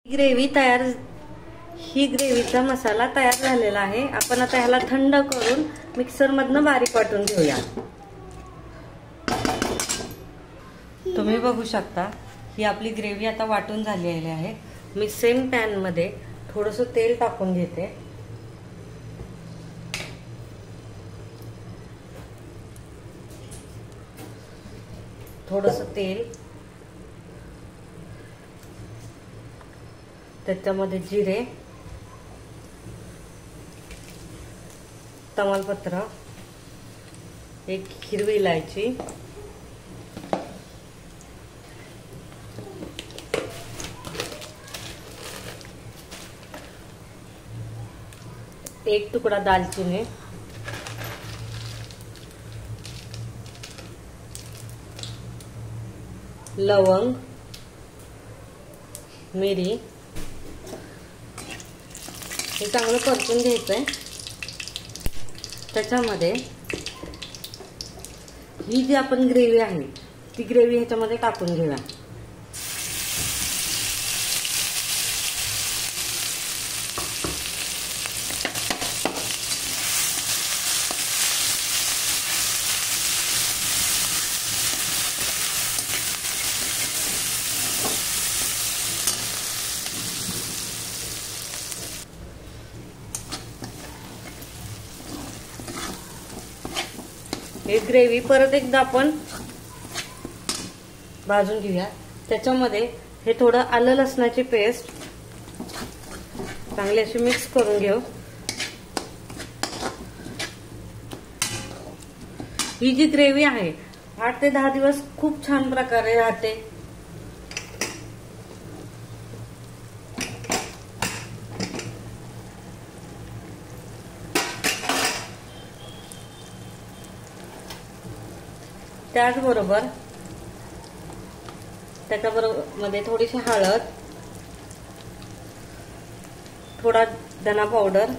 ही ग्रेव्हीचा मसाला तयार झालेला आहे। आपण आता ह्याला थंड करून मिक्सर मधनं बारीक वाटून घेऊया। तुम्ही बघू शकता ही आपली ग्रेव्ही आता वाटून झालेली आहे। मी सेम पॅन मध्ये थोडंसं तेल टाकून घेते। थोडंसं तेल, त्याच्यामध्ये जिरे, तमालपत्र, एक हिरवी इलायची, एक तुकडा दालचिनी, लवंग, मिरी, हे चांगलं परतून घ्यायचंय। त्याच्यामध्ये ही जी आपण ग्रेव्ही आहे ती ग्रेव्ही ह्याच्यामध्ये टाकून घेऊया। हे ग्रेव्ही परत एकदा आपण भाजून घेऊया। त्याच्यामध्ये हे थोडं आलं लसणाची पेस्ट चांगली अशी मिक्स करून घेऊ। ही जी ग्रेव्ही आहे 8 ते 10 दिवस खूप छान प्रकारे राहते। त्याचबरोबर त्याच्याबरोबर मध्ये थोडीशी हळद, थोडा धना पावडर,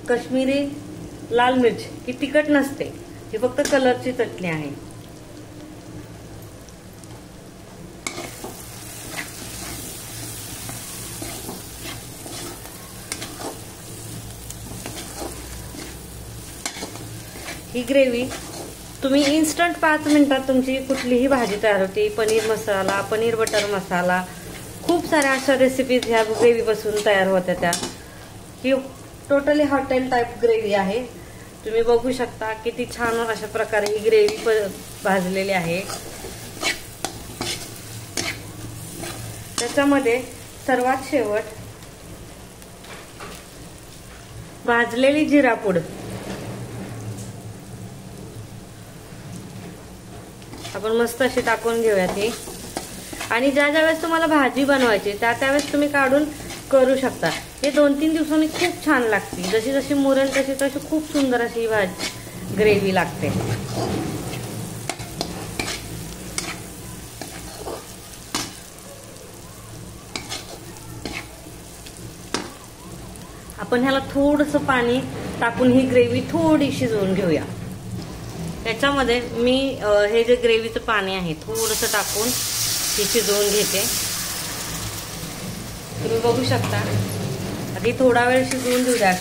काश्मीरी लाल मिर्च, ही तिखट नसते, ही फक्त कलरची चटणी आहे। ही ग्रेव्ही तुम्ही इन्स्टंट 5 मिनिटात तुमची कुठलीही भाजी तयार होते। पनीर मसाला, पनीर बटर मसाला, खूप साऱ्या अशा रेसिपीज ह्या ग्रेव्ही पासून तयार होत्या त्या। ही टोटली हॉटेल टाइप ग्रेव्ही आहे। तुम्ही बघू शकता किती छान अशा प्रकारे ही ग्रेव्ही भाजलेली आहे। त्याच्यामध्ये सर्वात शेवट भाजलेली जिरा पूड आपण मस्त अशी टाकून घेऊया ती। आणि ज्या वेळेस तुम्हाला भाजी बनवायची त्यावेळेस तुम्ही काढून करू शकता। हे 2-3 दिवसांनी खूप छान लागते। जशी जशी मुरेल तशी खूप सुंदर अशी भाजी ग्रेव्ही लागते। आपण ह्याला थोडंसं पाणी टाकून ही ग्रेव्ही थोडी शिजवून घेऊया। त्याच्यामध्ये मी हे जे ग्रेव्हीचं पाणी आहे थोडंसं टाकून ही शिजवून घेते। तुम्ही बघू शकता आधी थोडा वेळ शिजवून घेऊ द्या।